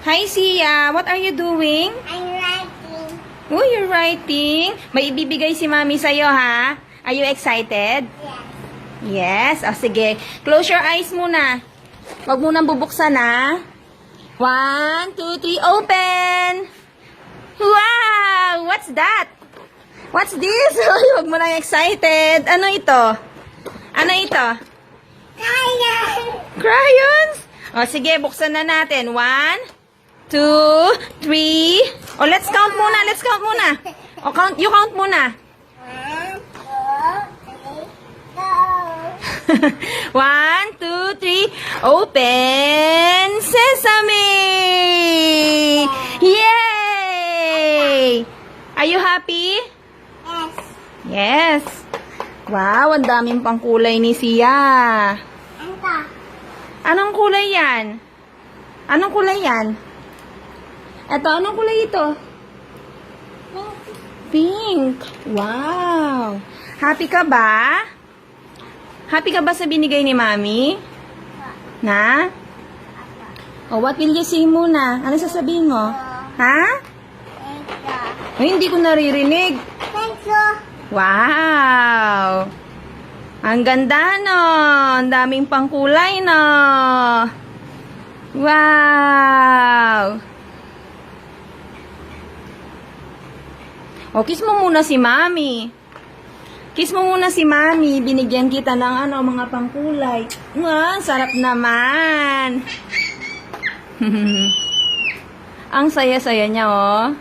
Hi, Sia. What are you doing? I'm writing. Oh, you're writing. May ibibigay si Mami sa'yo, ha? Are you excited? Yes. Yes. O, sige. Close your eyes muna. Huwag mo nang bubuksan, ha? 1, 2, 3, open! Wow! What's that? What's this? Huwag mo nang excited. Ano ito? Ano ito? Kaya. Crayons? O, sige. Buksan na natin. 1, 2, 3. O, let's count muna. Let's count muna. O, you count muna. 1, 2, 3, go. 1, 2, 3. Open sesame! Yay! Are you happy? Yes. Yes. Wow, ang daming pang kulay ni Sia. Anta. Anong kulay yan? Anong kulay yan? Eto, anong kulay ito? Pink. Wow. Happy ka ba? Happy ka ba sa binigay ni Mami? Na? Oh, what will you say muna? Ano sasabihin mo? Ha? Thank you. Ay, hindi ko naririnig. Thank you. Wow! Ang ganda, no? Ang daming pangkulay, no? Wow! O, kiss mo muna si Mami. Kiss mo muna si Mami. Binigyan kita ng mga pangkulay. Wow, sarap naman. Ang saya-saya niya, oh.